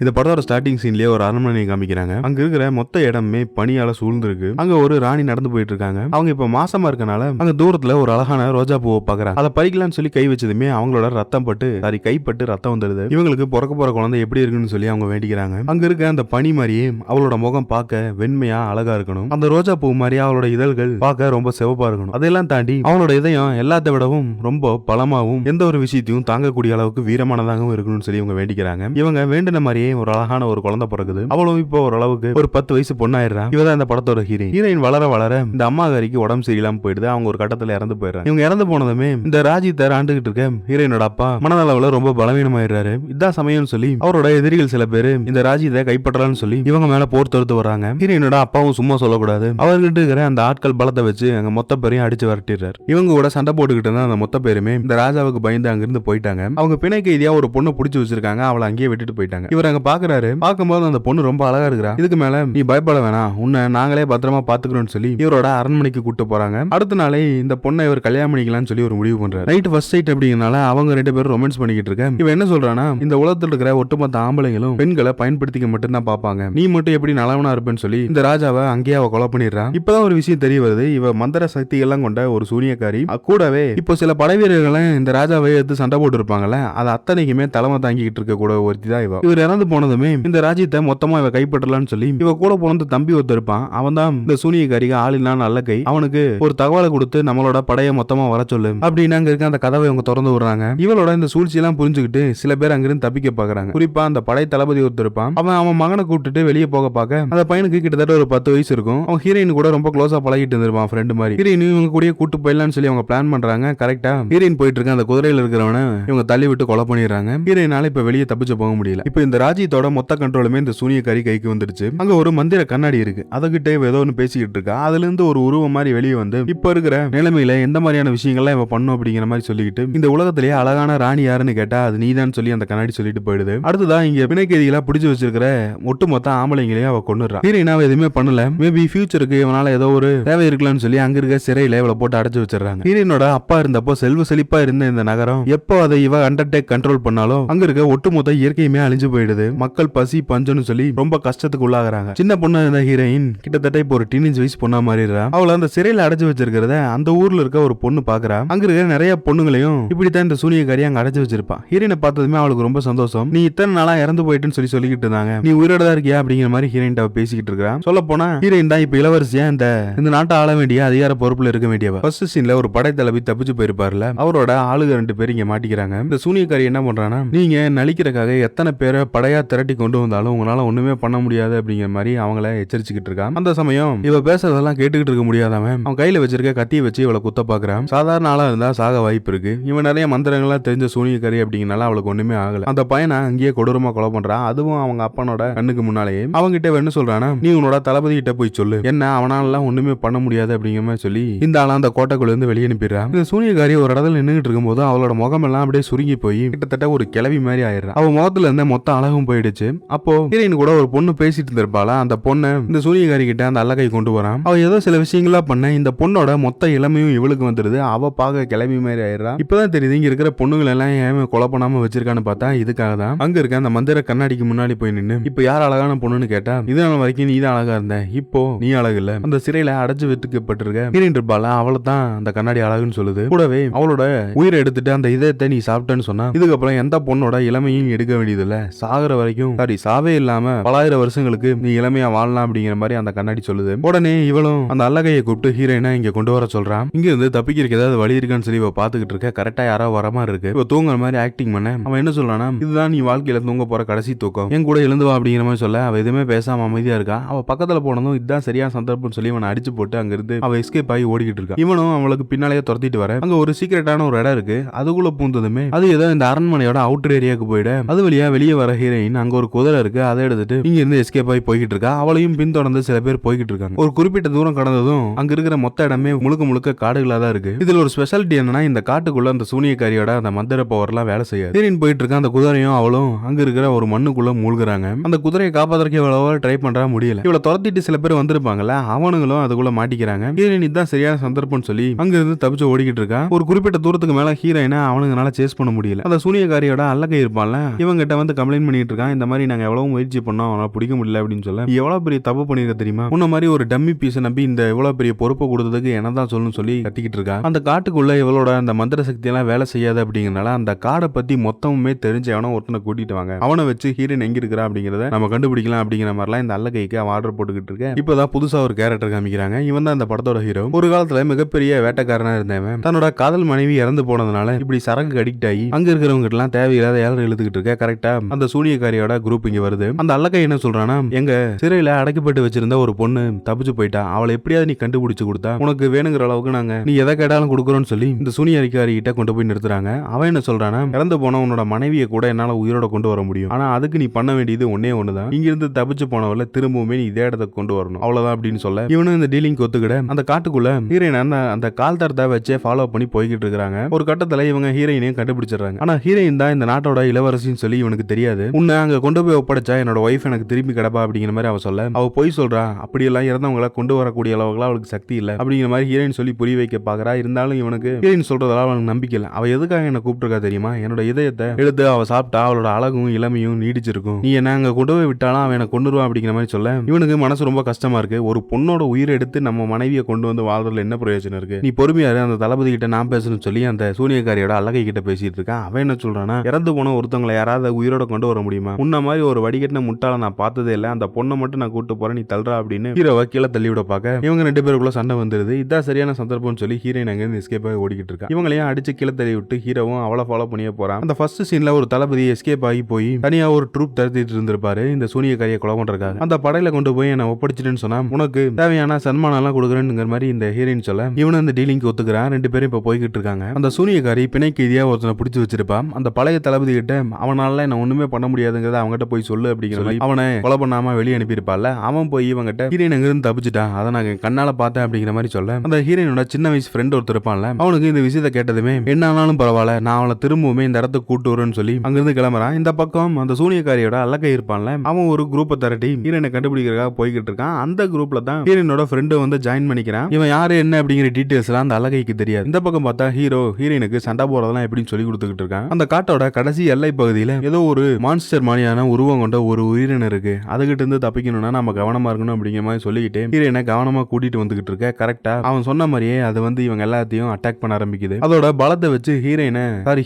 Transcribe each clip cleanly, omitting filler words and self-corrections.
இந்த படத்தோட ஸ்டார்டிங் சீன்லயே ஒரு அரண்மனை காமிக்கிறாங்க. அங்க இருக்கிற மொத்த இடமே பனியால சூழ்ந்திருக்கு. அங்க ஒரு ராணி நடந்து போயிட்டு இருக்காங்க. அவங்க இப்ப மாசமா இருக்கனால அங்க தூரத்துல ஒரு அழகான ரோஜா பூவை பாக்குறாங்க. அதை பறிக்கலாம்னு சொல்லி கை வச்சதுமே அவங்களோட ரத்தம் பட்டு கைப்பட்டு ரத்தம் வந்துடுது. இவங்களுக்கு பிறக்க போற குழந்தை எப்படி இருக்குன்னு சொல்லி அவங்க வேண்டிக்கிறாங்க. அங்க இருக்க அந்த பனி மாதிரியே அவளோட முகம் பார்க்க வெண்மையா அழகா இருக்கணும். அந்த ரோஜா பூ மாதிரி அவளோட இதழ்கள் பார்க்க ரொம்ப சிவப்பா இருக்கணும். அதெல்லாம் தாண்டி அவளோட இதயம் எல்லாத்த விடவும் ரொம்ப பலமாவும் எந்த ஒரு விஷயத்தையும் தாங்கக்கூடிய அளவுக்கு வீரமானதாகவும் இருக்கணும்னு சொல்லி இவங்க வேண்டிக்கிறாங்க. இவங்க வேண்டின மாதிரியே ஒரு அழகான ஒரு குழந்தை பிறகுது. அவளும் இப்போ ஓரளவுக்கு ஒரு 10 வயசு பொண்ணாயிடுறா. இவதான் இந்த படத்தோட ஹீரோயின் வளர வளர இந்த அம்மாகாரிக்கு உடம்பு சரியில்லாம போயிடுது. அவங்க ஒரு கட்டத்துல இறந்து போயிடுறாங்க. இவங்க இறந்து போனதுமே இந்த ராஜித்தை ஆண்டுகிட்டு இருக்க ஹீரோயினோட அப்பா மனதளவுல ரொம்ப பலவீனமாயிடுறாரு. இதான் சமயம்னு சொல்லி அவரோட எதிரிகள் சில பேரு இந்த ராஜித்தை கைப்பற்றலாம்னு சொல்லி இவங்க மேல போர் தொடுத்து வர்றாங்க. ஹீரோயினோட அப்பாவும் சும்மா சொல்லக்கூடாது. அவர்கிட்ட இருக்கிற அந்த ஆட்கள் பலத்தை வச்சு அங்க மொத்த பேரையும் அடிச்சு வரட்டிடுறாரு. இவங்க கூட சண்டை போட்டுக்கிட்டு இருந்தா அந்த மொத்த பேருமே இந்த ராஜாவுக்கு பயந்து அங்கிருந்து போயிட்டாங்க. அவங்க பிணை கைதியா ஒரு பொண்ணு புடிச்சு வச்சிருக்காங்க. அவளை அங்கேயே விட்டுட்டு போயிட்டாங்க. இவர் அங்க பாக்குறாரு. பார்க்கும்போது அந்த பொண்ணு ரொம்ப அழகா இருக்கிறா. இதுக்கு மேல நீ பயப்பட வேணாம், உன்னை நாங்களே பத்திரமா பாத்துக்கிறோம்னு சொல்லி இவரோட அரண்மனைக்கு கூட்டு போறாங்க. அடுத்த நாளே இந்த பொண்ணை இவர் கல்யாணம் பண்ணிக்கலாம்னு சொல்லி ஒரு முடிவு பண்றாரு. நைட் ஃபர்ஸ்ட் நைட் அப்படிங்கறனால அவங்க ரெண்டு பேரும் ரொமான்ஸ் பண்ணிக்கிட்டு இருக்க. இவன் என்ன சொல்றானா, இந்த உலகத்துல இருக்கிற ஒட்டுமொத்த ஆம்பளைங்களும் பெண்களை பயன்படுத்திக்க மட்டும் தான் பாப்பாங்க, நீ மட்டும் எப்படி நல்லவனா இருப்பேன்னு சொல்லி இந்த ராஜாவை அங்கேயே அவ கொலை பண்ணிடுறான். இப்பதான் ஒரு விஷயம் தெரிய வருது. இவ மந்திர சக்தி எல்லாம் கொண்ட ஒரு சூனியக்காரி. கூடவே இப்போ சில படை வீரர்களும் இந்த ராஜாவை எடுத்து சண்டை போட்டு இருப்பாங்கல்ல, அது அத்தனைக்குமே தலைமை தாங்கிட்டு இருக்க கூட ஒருத்தி தான் இவ. இவர் இறந்து போனதுமே இந்த ராஜ்யத்தை மொத்தமா இவ கைப்பற்றலாம்னு சொல்லி இவ கூட பிறந்த தம்பி ஒருத்தர் இருப்பான். அவன் தான் இந்த சூனியக்காரிக்கு ஆளில்லா நல்ல கை. அவனுக்கு ஒரு தகவலை கொடுத்து நம்மளோட படையை மொத்தமா வர சொல்லு அப்படின்னு அங்க இருக்க அந்த கதவை அவங்க திறந்து விடுறாங்க. இவளோட இந்த சூழ்ச்சி எல்லாம் புரிஞ்சுக்கிட்டு சில பேர் அங்கிருந்து தப்பிக்க பாக்குறாங்க. குறிப்பா அந்த படை தளபதி ஒருத்தர் இருப்பான். அவன் மகனை கூப்பிட்டுட்டு வெளியே போக பார்க்க அந்த பையனுக்கு கிட்டத்தட்ட ஒரு 10 வயசு இருக்கும். அவன் ஹீரோயின் கூட ரொம்ப க்ளோஸா பழகிட்டு இருந்திருப்பான், ஃப்ரெண்ட் மாதிரி. ஹீரோயின் இவங்க கூட கூட்டு போயிடலாம்னு சொல்லி அவங்க பிளான் பண்றாங்க. கரெக்டா ஹீரோயின் போயிட்டு இருக்க அந்த குதிரையில இருக்கிறவன இவங்க தள்ளி விட்டு கொலை பண்ணிடுறாங்க. ஹீரோயினால இப்ப வெளியே தப்பிச்சு போக முடியல. இப்ப இந்த ராஜ்யத்தோட மொத்த கண்ட்ரோலுமே இந்த சூனியக்காரி கைக்கு வந்துருச்சு. அங்க ஒரு மந்திர கண்ணாடி இருக்கு. அதுகிட்ட ஏதோ ஒன்று பேசிக்கிட்டு இருக்கா. அதுல இருந்து ஒரு உருவம் மாதிரி வெளியே வந்து இப்ப இருக்கிற நிலைமையில எந்த மாதிரியான விஷயங்கள்லாம் இவ பண்ணும் அப்படிங்கிற மாதிரி சொல்லிக்கிட்டு இந்த உலகத்திலேயே அழகான ராணி யாருன்னு கேட்டா அது நீதான் சொல்லி அந்த கண்ணாடி சொல்லிட்டு போயிடுது. அடுத்ததான் இங்க பிணைக்கைதிகளா பிடிச்சு வச்சிருக்கிற ஒட்டுமொத்த ஆம்பளைங்களையும் அவ கொண்டுறா. ஹீரோயினாவை எதுவுமே பண்ணல. மேபி ஃபியூச்சருக்கு இவனால ஏதோ ஒரு தேவை இருக்கலாம்னு சொல்லி அங்க இருக்க சிறையில இவளை போட்டு அடைச்சு வச்சிடறாங்க. ஹீரோயினோட அப்பா இருந்தப்போ செல்வ செழிப்பா இருந்த இந்த நகரம் எப்போ அதை இவ அண்டர்டேக் கண்ட்ரோல் பண்ணாலும் அங்க இருக்க ஒட்டுமொத்த இயற்கையுமே அழிஞ்சு போயிடுது. மக்கள் பசி பஞ்சம்னு சொல்லி ரொம்ப கஷ்டத்துக்கு உள்ளாகிறாங்க. சின்ன பொண்ணு இருந்த ஹீரோயின் கிட்டத்தட்ட இப்போ ஒரு டீனேஜ் வயசு பொண்ணா மாறிடுறா. அவளை அந்த சிறையில அடைச்சு வச்சிருக்கிறத அந்த ஊர்ல இருக்க ஒரு பொண்ணு பாக்குறா. அங்க இருக்கிற நிறைய பொண்ணுங்களையும் இப்படித்தான் இந்த சூனியக்காரி அங்க அடைச்சு வச்சிருப்பா. ஹீரோயினை பார்த்ததுமே அவளுக்கு ரொம்ப சந்தோஷம். நீ இத்தனை நாளா இறந்து போயிட்டுன்னு சொல்லி சொல்லிக்கிட்டு இருந்தாங்க, நீ உயிரோட தான் இருக்கியா அப்படிங்கிற மாதிரி ஹீரோயின் பேசிக்கிட்டு இருக்கா. சொல்ல போனா ஹீரோயின் தான் இப்ப இளவரசியா இந்த நாட்டை ஆள வேண்டிய அதிகார பொறுப்புல இருக்க வேண்டியவ. ஃபர்ஸ்ட் சீன்ல ஒரு படை தளபதி தப்பிச்சு போயிருப்பாருல, அவரோட ஆளுக 2 பேர் இங்க மாட்டிக்கிறாங்க. இந்த சூனியக்காரி என்ன பண்றானா, நீங்க நலிக்கிறக்காக எத்தனை பேரை படையா திரட்டி கொண்டு வந்தாலும் உங்களால ஒண்ணுமே பண்ண முடியாது அப்படிங்கிற மாதிரி அவங்கள எச்சரிச்சுக்கிட்டு இருக்கான். அந்த சமயம் இவ பேசுறதெல்லாம் கேட்டுக்கிட்டு இருக்க முடியாதவன் அவன் கையில வச்சிருக்க கத்தியை வச்சு இவளை குத்த பாக்குறான். சாதாரண ஆளா இருந்தா சாக வாய்ப்பு இருக்கு. இவன் நிறைய மந்திரங்கள்லாம் தெரிஞ்ச சூனியக்காரி அப்படிங்கனால அவளுக்கு ஒண்ணுமே ஆகல. அந்த பையனை அங்கேயே கொடூரமா கொலை பண்றான். அதுவும் அவங்க அப்பனோட கண்ணுக்கு முன்னாலேயே. அவங்கிட்ட என்ன சொல்றானா, நீ உன்னோட தளபதி கிட்ட போய் சொல்லு, என்ன அவனால ஒண்ணுமே பண்ண முடியாது அப்படிங்கிற மாதிரி சொல்லி இந்த ஆளா அந்த கோட்டைக்குள்ள இருந்து வெளியே அனுப்பிடுறான். இந்த சூனியக்காரி ஒரு இடத்துல நின்றுட்டு இருக்கும்போது அவளோட முகம் எல்லாம் அப்படியே சுருங்கி போய் கிட்டத்தட்ட ஒரு கிளவி மாதிரி ஆயிடுறான். அவ முகத்துல இருந்த மொத்த அழகும் போயிடுச்சு. அப்போ ஹீரோயின் கூட ஒரு பொண்ணு பேசிட்டு இருந்திருப்பாளா, அந்த பொண்ணு இந்த சூனியக்காரி கிட்ட அந்த அல்லகை கொண்டு வரான். அவ ஏதோ சில விஷயங்களா பண்ண இந்த பொண்ணோட மொத்த இளமையும் இவளுக்கு வந்துருது. அவ பாக்க கிளவி மாதிரி ஆயிடுறா. இப்பதான் தெரியுது இங்க இருக்கிற பொண்ணுகள் எல்லாம் ஏன் கொலை பண்ணாம வச்சிருக்கான்னு பார்த்தா இதுக்காக தான். அங்க இருக்க அந்த மந்திர கண்ணாடிக்கு முன்னாடி போய் நின்னு இப்ப யார் அழகான பொண்ணுன்னு கேட்டா இது நாள் வரைக்கும் நீ தான் அழகா இருந்த, இப்போ நீ அழகு இல்ல. அந்த சிறையில அடைச்சு வைக்கப்பட்டிருக்க ஹீரோயின் இருப்பாளா, அவளை தான் அந்த கண்ணாடி அழகுன்னு சொல்லுது. கூடவே அவளோட உயிரை எடுத்துட்டு அந்த இதயத்தை நீ சாப்பிட்டேன்னு சொன்னா இதுக்கப்புறம் எந்த பொண்ணோட இளமையும் எடுக்க வேண்டியது இல்ல, சாகுற வரைக்கும் சாவே இல்லாம பலாயிரம் வருஷங்களுக்கு நீ இளமையா வாழலாம் அப்படிங்கிற மாதிரி அந்த கண்ணாடி சொல்லுது. உடனே இவளும் அந்த அல்லகையை கூப்பிட்டு ஹீரோயினா இங்க கொண்டு வர சொல்றான். இங்க இருந்து தப்பிக்கிறதுக்கு ஏதாவது வழி இருக்கான்னு சொல்லி இவ பாத்துக்கிட்டு இருக்க. கரெக்டா யாரோ வர மாதிரி இருக்கு. இவ தூங்குற மாதிரி ஆக்டிங் பண்ண அவன் என்ன சொல்றானா, இதுதான் நீ வாழ்க்கையில தூங்க போற கடைசி தூக்கம், என் கூட எழுந்து வா அப்படிங்கிற மாதிரி சொல்ல அவ எதுவுமே பேசாம அமைதியா இருக்கா. அவ பக்கத்துல போனதும் இதுதான் சரியான சந்தர்ப்பம் சொல்லி அவனை அடிச்சு போட்டு அங்க இருந்து அவ எஸ்கேப் ஆகி ஓடிக்கிட்டு இருக்கா. இவனும் அவளுக்கு பின்னாலேயே துரத்திட்டு வர அங்க ஒரு சீக்கிரட்டான ஒரு இடம் இருக்கு. அதுக்குள்ள பூந்ததுமே அது ஏதோ இந்த அரண்மனையோட அவுட்டர் ஏரியாவுக்கு போயிட அது வழியா வெளியே வர ஹீரோயின் அங்க ஒரு குதிரை இருக்கு. அதை எடுத்துட்டு இங்க இருந்து எஸ்கேப் ஆகி போய்கிட்டு இருக்கா. அவளையும் பின்தொடர்ந்து சில பேர் போய்கிட்டு இருக்காங்க. ஒரு குறிப்பிட்ட தூரம் கடந்ததும் அங்க இருக்கிற மொத்த இடமே முழுக்க முழுக்க காடுகளா தான் இருக்கு. இதுல ஒரு ஸ்பெஷாலிட்டி என்னன்னா, இந்த காட்டுக்குள்ள அந்த சூனியக்காரியோட அந்த மந்திர பவர் எல்லாம் வேலை செய்யாது. ஹீரோயின் போயிட்டு இருக்க அந்த குதிரையும் அவளும் அங்க இருக்கிற ஒரு மண்ணுக்குள்ள மூழ்குறாங்க. அந்த குதிரையை காப்பாத்துறதுக்கு எவ்வளவோ ட்ரை பண்றா, முடியல. இவளை துரத்திட்டு சில பேர் வந்திருப்பாங்கல்ல, அவனுங்களும் அதுக்குள்ள மாட்டிக்கிறாங்க. ஹீரோயின் இதுதான் சரியான சந்தர்ப்பம் சொல்லி அங்க இருந்து தப்பிச்சு ஓடிக்கிட்டு இருக்கா. ஒரு குறிப்பிட்ட தூரத்துக்கு மேல ஹீரோயினை அவனுங்கனால சேஸ் பண்ண முடியல. அந்த சூனியக்காரியோட அல்லகை இருப்பான்ல, இவங்கிட்ட வந்து கம்ப்ளைண்ட் பண்ணிட்டு சொல்லிட்டு இருக்கான். இந்த மாதிரி நாங்க எவ்வளவு முயற்சி பண்ணோம், அவனால பிடிக்க முடியல அப்படின்னு சொல்ல, எவ்வளவு பெரிய தப்பு பண்ணிருக்க தெரியுமா, உன்ன மாதிரி ஒரு டம்மி பீஸ் நம்பி இந்த எவ்வளவு பெரிய பொறுப்பை கொடுத்ததுக்கு என்னதான் சொல்லணும்னு சொல்லி கத்திக்கிட்டு இருக்கா. அந்த காட்டுக்குள்ள இவளோட அந்த மந்திர சக்தி எல்லாம் வேலை செய்யாது அப்படிங்கறனால அந்த காடை பத்தி மொத்தமுமே தெரிஞ்ச அவன ஒருத்தனை கூட்டிட்டு வாங்க, அவனை வச்சு ஹீரோயின் எங்க இருக்கிறா அப்படிங்கறத நம்ம கண்டுபிடிக்கலாம் அப்படிங்கிற மாதிரிலாம் இந்த அல்லகைக்கு அவன் ஆர்டர் போட்டுக்கிட்டு இருக்க. இப்பதான் புதுசா ஒரு கேரக்டர் காமிக்கிறாங்க. இவன் தான் அந்த படத்தோட ஹீரோ. ஒரு காலத்துல மிகப்பெரிய வேட்டைக்காரனா இருந்தவன் தன்னோட காதல் மனைவி இறந்து போனதுனால இப்படி சரக்கு அடிக்ட் ஆகி அங்க இருக்கிறவங்க எல்லாம் தேவையில்லாத ஏழரை இழுத்துக்கிட்டு இருக்க. கரெக்டா அந்த சூனியக்காரியோட குரூப் இங்க வருது. அந்த அல்லகை என்ன சொல்றானா, எங்க சிறையில அடைக்கப்பட்டு வச்சிருந்த ஒரு பொண்ணு தப்பிச்சு போயிட்டா, அவளை எப்படியாவது நீ கண்டுபிடிச்சு கொடுத்தா உனக்கு வேணுங்கிற அளவுக்கு நாங்க நீ எதை கேட்டாலும் கொடுக்குறோம்னு சொல்லி இந்த சூனியக்காரி கிட்ட கொண்டு போய் நிறுத்துறாங்க. அவன் என்ன சொல்றானா, இறந்து போன உன்னோட மனைவியை கூட என்னால உயிரோட கொண்டு வர முடியும், ஆனா அதுக்கு நீ பண்ண வேண்டியது ஒன்னே ஒண்ணுதான், இங்க இருந்து தப்பிச்சு போனவள திரும்பவுமே நீ இதே இடத்துக்கு கொண்டு வரணும், அவ்வளவுதான் அப்படின்னு சொல்ல இவனும் இந்த டீலிங் ஒத்துக்கிட அந்த காட்டுக்குள்ள ஹீரோயின் அந்த கால் தரத்தை வச்சே ஃபாலோ பண்ணி போய்கிட்டு இருக்காங்க. ஒரு கட்டத்துல இவங்க ஹீரோயினையும் கண்டுபிடிச்சிடறாங்க. ஆனா ஹீரோயின் தான் இந்த நாட்டோட இளவரசின்னு சொல்லி இவனுக்கு தெரியாது. உன்னை அங்க கொண்டு போய் ஒப்படைச்சா என்னோட ஒய்ஃப் எனக்கு திரும்பி கிடப்பா அப்படிங்கிற மாதிரி அவ சொல்ல, அவ போய் சொல்றா, அப்படியெல்லாம் இறந்தவங்களை கொண்டு வரக்கூடிய அளவுக்கு அவளுக்கு சக்தி இல்ல அப்படிங்கிற மாதிரி ஹீரோயின் சொல்லி புரிய வைக்க பாக்குறா. இருந்தாலும் இவனுக்கு ஹீரோயின் சொல்றதால அவனுக்கு நம்பிக்கை இல்ல. அவ எதுக்காக என்ன கூப்பிட்டுருக்கா தெரியுமா, என்னோட இதயத்தை எடுத்து அவ சாப்பிட்டா அவளோட அழகும் இளமையும் நீடிச்சிருக்கும், நீ என்ன அங்க கொண்டு போய் விட்டாலும் அவன் என்ன கொண்டுருவான் அப்படிங்கிற மாதிரி சொல்ல இவனுக்கு மனசு ரொம்ப கஷ்டமா இருக்கு. ஒரு பொண்ணோட உயிரை எடுத்து நம்ம மனைவியை கொண்டு வந்து வாழ்றதுல என்ன பிரயோஜனம் இருக்கு, நீ பொறுமையாரு, அந்த தளபதி கிட்ட நான் பேசணும்னு சொல்லி அந்த சூனியக்காரியோட அல்லகை கிட்ட பேசிட்டு இருக்கான். அவன் என்ன சொல்றானா, இறந்து போன ஒருத்தவங்களை யாராவது உயிரோட கொண்டு வர முடியுமா, உன்ன மாதிரி ஒரு வடிகட்டின முட்டாள நான் பார்த்ததே இல்ல, அந்த பொண்ணை மட்டும் நான் கூட்டு போறேன், நீ தள்ளுறா அப்படின்னு ஹீரோவை கீழே தள்ளி விட பார்க்க இவங்க ரெண்டு பேருக்குள்ள சண்டை வந்துருது. இதான் சரியான சந்தர்ப்பம்னு சொல்லி ஹீரோயின் அங்க இருந்து எஸ்கேப் ஆகி ஓடிக்கிட்டு இருக்கா. இவங்களையும் அடிச்சு கீழே தள்ளி விட்டு ஹீரோவும் அவளை ஃபாலோ பண்ணியே போறான். அந்த ஃபர்ஸ்ட் சீன்ல ஒரு தளபதி எஸ்கேப் ஆகி போய் தனியா ஒரு ட்ரூப் தடுத்திட்டு இருந்திருப்பாரு இந்த சூனியக்காரியை கொலை பண்றதுக்காக. அந்த படையில கொண்டு போய் என்ன ஒப்படைச்சிட்டுன்னு சொன்னா உனக்கு தேவையான சன்மானம் எல்லாம் கொடுக்குறேன்னு மாதிரி இந்த ஹீரோயின் சொல்ல இவனு அந்த டீலிங்க்கு ஒத்துக்கிறான். ரெண்டு பேரும் இப்ப போய்கிட்டு இருக்காங்க. அந்த சூனியக்காரி பிணை கைதியா ஒருத்தனை பிடிச்சு வச்சிருப்பான். அந்த பழைய தளபதி கிட்ட அவனால என்ன ஒண்ணுமே பண்ண முடியாதுங்கிறத அவங்ககிட்ட போய் சொல்லு அப்படிங்கிற மாதிரி அவனை கொலை பண்ணாம வெளியே அனுப்பியிருப்பால. அவன் போய் இவங்கிட்ட ஹீரோயின் அங்கிருந்து தப்பிச்சுட்டான், அதை நான் கண்ணால பார்த்தேன் அப்படிங்கிற மாதிரி சொல்ல அந்த ஹீரோயினோட சின்ன வயசு ஃப்ரெண்ட் ஒருத்தர் இருப்பான்ல, அவனுக்கு இந்த விஷயத்தை கேட்டதுமே என்ன ஆனாலும் பரவாயில்ல, நான் அவளை திரும்பவுமே இந்த இடத்துக்கு கூட்டு வருன்னு சொல்லி அங்கிருந்து கிளம்புறான். இந்த பக்கம் அந்த சூனியக்காரியோட அல்லகை இருப்பான்ல, அவன் ஒரு குரூப்பை திரட்டி ஹீரோயினை கண்டுபிடிக்கிறதுக்காக போய்கிட்டு இருக்கான். அந்த குரூப்ல தான் ஹீரோயினோட ஃப்ரெண்டு வந்து ஜாயின் பண்ணிக்கிறான். இவன் யாரு என்ன அப்படிங்கிற டீடைல்ஸ் எல்லாம் அந்த அல்லகைக்கு தெரியாது. இந்த பக்கம் பார்த்தா ஹீரோ ஹீரோயினுக்கு சண்டை போறதெல்லாம் எப்படின்னு சொல்லி கொடுத்துக்கிட்டு இருக்கான். அந்த காட்டோட கடைசி எல்லை பகுதியில ஏதோ ஒரு மான்ஸ்டர் மாதிரியான உருவம் கொண்ட ஒரு உயிரினம் இருக்கு, அதுகிட்ட இருந்து தப்பிக்கணும்னா நம்ம கவனமா இருக்கணும் அப்படிங்கிற மாதிரி சொல்லிக்கிட்டு ஹீரோயினை கவனமா கூட்டிட்டு வந்துகிட்டு இருக்க. கரெக்டா அவன் சொன்ன மாதிரியே அது வந்து இவங்க எல்லாத்தையும் அட்டாக் பண்ண ஆரம்பிக்குது. அதோட பலத்தை வச்சு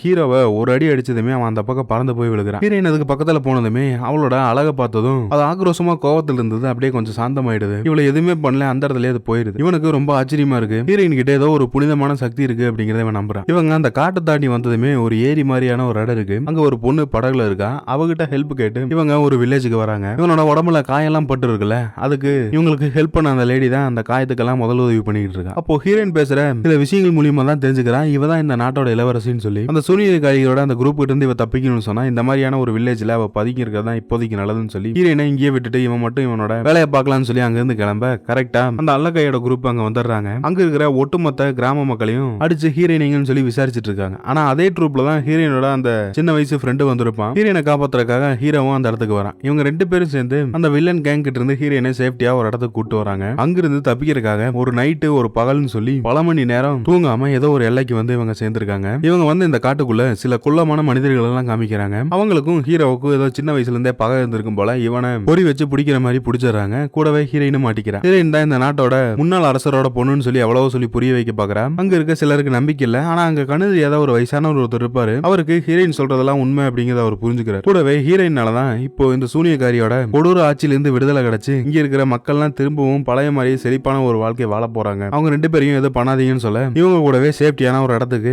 ஹீரோவை ஒரு அடி அடிச்சதுமே அவன் அந்த பக்கம் பறந்து போய் விழுகிறான். ஹீரோயின் அதுக்கு பக்கத்துல போனதுமே அவளோட அழகை பார்த்ததும் அது ஆக்ரோஷமா கோவத்தில் இருந்தது அப்படியே கொஞ்சம் சாந்தமாயிடுது. இவளை எதுவுமே பண்ணல, அந்த இடத்துல அது போயிருது. இவனுக்கு ரொம்ப ஆச்சரியமா இருக்கு. ஹீரோயின் கிட்ட ஏதோ ஒரு புனிதமான சக்தி இருக்கு அப்படிங்கறத இவன் நம்புறான். இவங்க அந்த காட்டை தாண்டி வந்ததுமே ஒரு ஏரி மாதிரியான ஒரு இடம் இருக்கு. அங்க ஒரு பொண்ணு படகுல இருக்கா. அவகிட்ட ஹெல்ப் கேட்டு இவங்க ஒரு வில்லேஜுக்கு வராங்க. இவனோட உடம்புல காயெல்லாம் பட்டு இருக்குல்ல, அதுக்கு இவங்களுக்கு ஹெல்ப் பண்ண அந்த லேடி தான் அந்த காயத்துக்கெல்லாம் முதல் உதவி பண்ணிட்டு இருக்கா. அப்போ ஹீரோயின் பேசுற சில விஷயங்கள் மூலியமா தான் தெரிஞ்சுக்கிறான் இவ தான் இந்த நாட்டோட இளவரசின்னு சொல்லி. அந்த சூனியக்காரியோட அந்த குரூப் கிட்ட இருந்து இவ தப்பிக்கணும்னு சொன்னா இந்த மாதிரியான ஒரு வில்லேஜ்ல அவ பதுக்கி இருக்கிறதா இப்போதைக்கு நல்லதுன்னு சொல்லி ஹீரோயினை இங்கேயே விட்டுட்டு இவன் மட்டும் இவனோட வேலையை பார்க்கலாம்னு சொல்லி அங்க இருந்து கிளம்ப கரெக்டா அந்த அல்லகையோட குரூப் அங்க வந்துடுறாங்க. அங்க இருக்கிற ஒட்டுமொத்த கிராம மக்களையும் அடிச்சு ஹீரோயினிங்கன்னு சொல்லி விசாரிச்சுட்டு இருக்காங்க. ஆனா அதே ட்ரூப்ல தான் ஹீரோயினோட அந்த சின்ன வயசு ஃப்ரெண்டு வந்திருப்பான். ஹீரோயினை காப்பாத்துறதுக்காக ஹீரோவும் அந்த இடத்துக்கு வரான். இவங்க ரெண்டு பேரும் சேர்ந்து அந்த வில்லன் கேங் கிட்ட இருந்து ஹீரோயினை சேஃப்டியா ஒரு இடத்துக்கு கூட்டு வராங்க. அங்கிருந்து தப்பிக்கிறதுக்காக ஒரு நைட்டு ஒரு பகல்னு சொல்லி பல மணி நேரம் தூங்காம ஏதோ ஒரு எல்லைக்கு வந்து இவங்க சேர்ந்திருக்காங்க. இவங்க வந்து இந்த காட்டுக்குள்ள சில குள்ளமான மனிதர்கள் எல்லாம் காமிக்கிறாங்க. அவங்களுக்கும் ஹீரோவுக்கும் ஏதோ சின்ன வயசுல இருந்தே பகை இருந்திருக்கும் போல இவனை பொறி வச்சு பிடிக்கிற மாதிரி பிடிச்சிடறாங்க. கூடவே ஹீரோயினும் மாட்டிக்கிறான். ஹீரோயின் தான் இந்த நாட்டோட முன்னாள் அரசரோட பொண்ணுன்னு சொல்லி எவ்வளவு சொல்லி புரிய வைக்க பாக்குறா. அங்க இருக்க சிலருக்கு நம்பிக்கை இல்ல. ஆனா அங்க கண்ணு ஏதோ ஒரு வயசான ஒருத்தர் இருப்பாரு. அவருக்கு ஹீரோயின் சொல்றதெல்லாம் உண்மை அப்படிங்கறத அவர் புரிஞ்சுக்கிறார். கூடவே ஹீரோயினாலதான் இப்போ இந்த சூனியக்காரியோட கொடூர ஆட்சியிலிருந்து விடுதலை கிடைச்சு இங்க இருக்கிற மக்கள்லாம் திரும்பவும் பழைய மாதிரி செழிப்பான ஒரு வாழ்க்கை வாழ போறாங்க. அவங்க ரெண்டு பேரையும் எது பண்ணாதீங்கன்னு சொல்ல இவங்க கூடவே சேஃப்டியான ஒரு இடத்துக்கு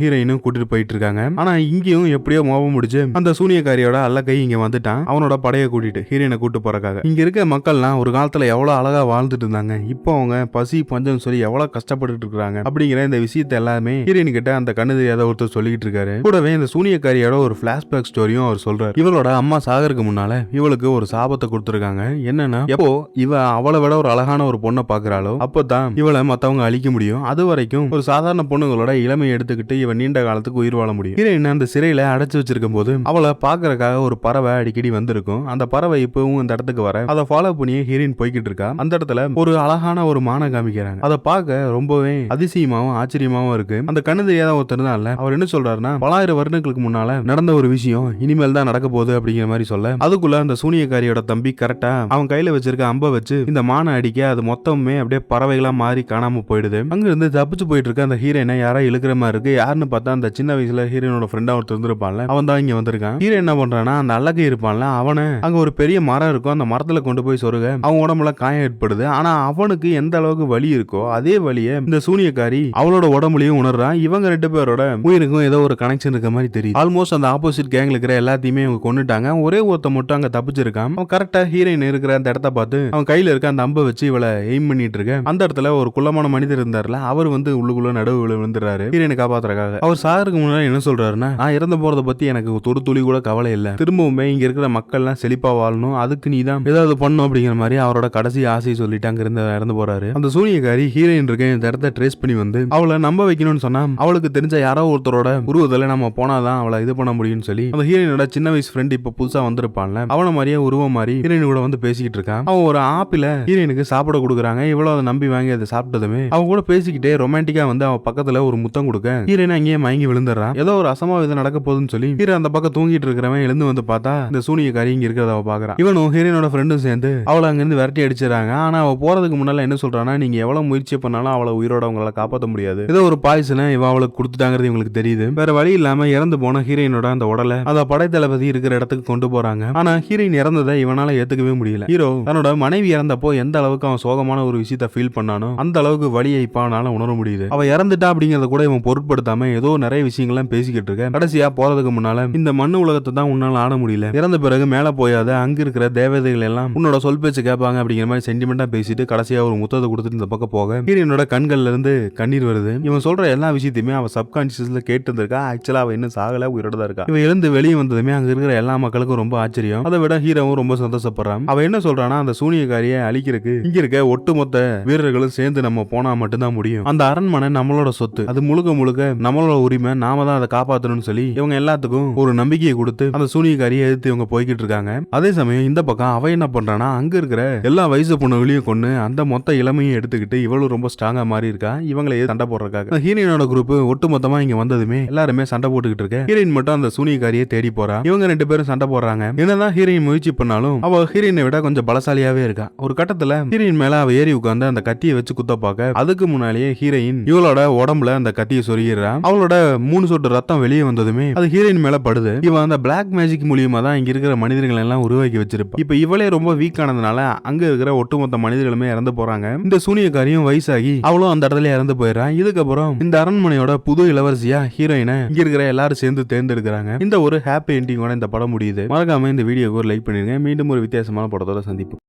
ஹீரோயினும் கூட்டிட்டு போயிட்டு இருக்காங்க. ஆனா இங்கேயும் எப்படியோ மோபம் முடிச்சு அந்த சூனியக்காரியோட அல்லகை இங்க வந்துட்டான். அவனோட படையை கூட்டிட்டு ஹீரோயினை கூட்டு போறக்காக. இங்க இருக்க மக்கள்லாம் ஒரு காலத்துல எவ்வளவு அழகா வாழ்ந்துட்டு இருந்தாங்க, இப்போ அவங்க பசி பஞ்சம் சொல்லி எவ்வளவு கஷ்டப்பட்டு இருக்காங்க அப்படிங்கிற இந்த விஷயத்தை எல்லாமே ஹீரோயின் கிட்ட அந்த கண்ணு தெரியாத ஒருத்தர் சொல்லிட்டு இருக்காரு. கூடவே இந்த சூனியக்காரியோட ஒரு பிளாஷ்பேக் ஸ்டோரியும் அவர் சொல்றாரு. இவளோட அம்மா சாகருக்கு முன்னால இவளுக்கு ஒரு சாபத்தை கொடுத்திருக்காங்க. என்னன்னா எப்போ இவ அவளை விட ஒரு அழகான ஒரு பொண்ணை பாக்குறாளோ அப்பதான் இவளை மத்தவங்க அழிக்க முடியும். அது வரைக்கும் ஒரு சாதாரண பொண்ணுங்களோட இளமையை எடுத்துக்கிட்டு இவன் நீண்ட காலத்துக்கு உயிர் வாழ முடியும். ஹீரோயின் அந்த சிறையில அடைச்சு வச்சிருக்கும் போது அவளை பாக்குறதுக்காக ஒரு பறவை அடிக்கடி வந்திருக்கும். அந்த பறவை இப்பவும் இந்த இடத்துக்கு வர அதை ஃபாலோ பண்ணி ஹீரோயின் போய்கிட்டு இருக்கா. அந்த இடத்துல ஒரு அழகான ஒரு மானை காமிக்கிறாங்க. அதை பார்க்க ரொம்பவே அதிசயமாவும் ஆச்சரியமாவும் இருக்கு. அந்த கண்ணு தெரியாத ஒருத்தர் தான் இல்ல, அவர் என்ன சொல்றாருன்னா பலாயிரம் வருடங்களுக்கு முன்னால நடந்த ஒரு விஷயம் இனிமேல் தான் என்னடா நடக்க போகுது அப்படிங்கிற மாதிரி சொல்ல அதுக்குள்ள அந்த சூனியக்காரியோட தம்பி கரெக்டா அவன் கையில வச்சிருக்க அம்ப வச்சு இந்த மானை அடிக்க அது மொத்தமே அப்படியே பறவைகளா மாறி காணாம போயிடுது. அங்க இருந்து தப்பிச்சு போயிட்டு இருக்க அந்த ஹீரோயினை யாரா இழுக்கிற மாதிரி இருக்கு. யாருன்னு பார்த்தா அந்த சின்ன வயசுல ஹீரோயினோட ஃப்ரெண்டா ஒருத்தர் இருந்திருப்பான்ல அவன் தான் இங்க வந்திருக்கான். ஹீரோ என்ன பண்றானா அந்த அழகை இருப்பான்ல அவனை அங்க ஒரு பெரிய மரம் இருக்கும் அந்த மரத்துல கொண்டு போய் சொருக அவன் உடம்புல காயம் ஏற்படுது. ஆனா அவனுக்கு எந்த அளவுக்கு வலி இருக்கோ அதே வலியை இந்த சூனியக்காரி அவளோட உடம்புலயும் உணர்றான். இவங்க 2 பேரோட உயிருக்கும் ஏதோ ஒரு கனெக்ஷன் இருக்க மாதிரி தெரியுது. ஆல்மோஸ்ட் அந்த ஆப்போசிட் கேங்ல இருக்கிற எல்லாத்தையுமே அவங்க கொண்டுட்டாங்க. ஒரே ஒருத்த மட்டும் அங்க தப்பிச்சிருக்கான். அவன் கரெக்டா ஹீரோயின் இருக்கிற அந்த இடத்த பார்த்து அவன் கையில இருக்க அந்த அம்பை வச்சு இவளை எய்ம் பண்ணிட்டு இருக்க அந்த இடத்துல ஒரு குள்ளமான மனிதர் இருந்தார்ல அவர் வந்து உள்ளுக்குள்ள நடுவுல விழுந்துறாரு ஹீரோயினை காப்பாத்துறதுக்காக. அவர் சாகருக்கு முன்னாடி என்ன சொல்றாருன்னா நான் இறந்து போறத பத்தி எனக்கு ஒரு துளி கூட கவலை இல்ல. திரும்பவுமே இங்க இருக்கிற மக்கள் எல்லாம் செழிப்பா வாழணும். அதுக்கு நீ தான் ஏதாவது பண்ணும் அப்படிங்கிற மாதிரி அவரோட கடைசி ஆசையை சொல்லிட்டு அங்க இருந்து இறந்து போறாரு. அந்த சூனியக்காரி ஹீரோயின் இருக்க இந்த இடத்த ட்ரேஸ் பண்ணி வந்து அவளை நம்ப வைக்கணும்னு சொன்னா அவளுக்கு தெரிஞ்ச யாரோ ஒருத்தரோட உருவத்துல நம்ம போனாதான் அவளை இது பண்ண முடியும்னு சொல்லி அந்த ஹீரோயினோட சின்ன வயசு ஃப்ரெண்ட் இப்ப புதுசா வந்திருப்பான்ல அவன மாதிரியே உருவம் மாதிரி ஹீரோயின் கூட வந்து பேசிக்கிட்டு இருக்கான். அவன் ஒரு ஆப்பிள ஹீரோயினுக்கு சாப்பிட கொடுக்குறாங்க. இவ்வளவு அதை நம்பி வாங்கி அதை சாப்பிட்டதுமே அவன் கூட பேசிக்கிட்டே ரொமான்டிக்கா வந்து அவன் பக்கத்துல ஒரு முத்தம் கொடுக்க ஹீரோயின் அங்கேயே மயங்கி விழுந்துறான். ஏதோ ஒரு அசம்பாவிதம் நடக்க போகுதுன்னு சொல்லி ஹீரோ அந்த பக்கம் தூங்கிட்டு இருக்கிறவன் எழுந்து வந்து பார்த்தா இந்த சூனியக்காரி இங்க இருக்கிறத அவ பாக்குறான். இவனும் ஹீரோயினோட ஃப்ரெண்டும் சேர்ந்து அவளை அங்கிருந்து விரட்டி அடிச்சிடறாங்க. ஆனா அவ போறதுக்கு முன்னால என்ன சொல்றானா நீங்க எவ்வளவு முயற்சி பண்ணாலும் அவளை உயிரோட அவங்களால காப்பாற்ற முடியாது. ஏதோ ஒரு பாய்சனை இவ அவளுக்கு கொடுத்துட்டாங்கிறது இவங்களுக்கு தெரியுது. வேற வழி இல்லாம இறந்து போன ஹீரோயினோட அந்த உடலை அத படைத்தளபதி இருக்கிற இடத்துக்கு கொண்டு போறாங்க. ஆனா ஹீரோயின் இறந்ததை இவனால ஏத்துக்கவே முடியல. ஹீரோ தன்னோட மனைவி இறந்தப்போ எந்த அளவுக்கு அவன் சோகமான ஒரு விஷயத்த ஃபீல் பண்ணானோ அந்த அளவுக்கு வலியை இப்ப அவனால உணர முடியுது. அவ இறந்துட்டா அப்படிங்கறத கூட இவன் பொருட்படுத்தாம ஏதோ நிறைய விஷயங்கள்லாம் பேசிக்கிட்டு இருக்க. கடைசியா போறதுக்கு முன்னால இந்த மண்ணு உலகத்தை தான் உன்னால ஆட முடியல. இறந்த பிறகு மேல போயாத அங்க இருக்கிற தேவதைகள் எல்லாம் உன்னோட சொல் பேச்சு கேட்பாங்க அப்படிங்கிற மாதிரி சென்டிமெண்டா பேசிட்டு கடைசியா ஒரு முத்தத்தை கொடுத்துட்டு இந்த பக்கம் போக ஹீரோயினோட கண்கள்ல இருந்து கண்ணீர் வருது. இவன் சொல்ற எல்லா விஷயத்தையுமே அவ சப்கான்சியஸ்ல கேட்டு இருந்திருக்கா. ஆக்சுவலா அவ இன்னும் சாகல உயிரோட தான் இருக்கா. இவன் எழுந்து வெளியே வந்ததுமே அங்க இருக்கிற எல்லா மக்களுக்கும் ரொம்ப ஆச்சரியம். அதை விட ஹீரோவும் ரொம்ப சந்தோஷப்படுறான். அவ என்ன சொல்றானா அந்த சூனியக்காரியை அழிக்கிறதுக்கு இங்க இருக்க ஒட்டுமொத்த வீரர்களும் சேர்ந்து நம்ம போனா மட்டும்தான் முடியும். அந்த அரண்மனை நம்மளோட சொத்து. அது முழுக்க முழுக்க நம்மளோட உரிமை. நாம தான் அதை காப்பாற்றணும்னு சொல்லி இவங்க எல்லாத்துக்கும் ஒரு நம்பிக்கையை கொடுத்து அந்த சூனியக்காரியை எதிர்த்து இவங்க போய்கிட்டு இருக்காங்க. அதே சமயம் இந்த பக்கம் அவ என்ன பண்றானா அங்க இருக்கிற எல்லா வயசு பொண்ணுகளையும் கொண்டு அந்த மொத்த இளமையும் எடுத்துக்கிட்டு இவளும் ரொம்ப ஸ்ட்ராங்கா மாறி இருக்கா. இவங்களை சண்டை போடுறதுக்காக ஹீரோயினோட குரூப் ஒட்டுமொத்தமா இங்க வந்ததுமே எல்லாருமே சண்டை போட்டுக்கிட்டு இருக்க ஹீரோயின் மட்டும் அந்த சூனியக்காரியை தேடி போறா. இவங்க 2 பேரும் சண்டை போடுறாங்க. என்னதான் ஹீரோயின் முயற்சி பண்ணாலும் அவ ஹீரோயினை விட கொஞ்சம் பலசாலியாவே இருக்கா. ஒரு கட்டத்துல ஹீரோயின் மேல அவ ஏறி உட்கார்ந்து அந்த கத்தியை வச்சு குத்த பார்க்க அதுக்கு முன்னாலேயே ஹீரோயின் இவளோட உடம்புல அந்த கத்தியை சொருகிறா. அவளோட 3 சொட்டு ரத்தம் வெளியே வந்ததுமே அது ஹீரோயின் மேல படுது. இவன் அந்த பிளாக் மேஜிக் மூலியமா தான் இங்க இருக்கிற மனிதர்கள் எல்லாம் உருவாக்கி வச்சிருப்பா. இப்ப இவளே ரொம்ப வீக் ஆனதுனால அங்க இருக்கிற ஒட்டுமொத்த மனிதர்களுமே இறந்து போறாங்க. இந்த சூனியக்காரியும் வயசாகி அவளும் அந்த இடத்துல இறந்து போயிடறான். இதுக்கப்புறம் இந்த அரண்மனையோட புது இளவரசியா ஹீரோயினை இங்க இருக்கிற எல்லாரும் சேர்ந்து தேர்ந்தெடுக்கிறாங்க. இந்த ஒரு ஹாப்பி எண்டிங்கோட இந்த படம் முடியுது. மறக்காம இந்த வீடியோக்கு ஒரு லைக் பண்ணிருங்க. மீண்டும் ஒரு வித்தியாசமான படத்தோட சந்திப்போம்.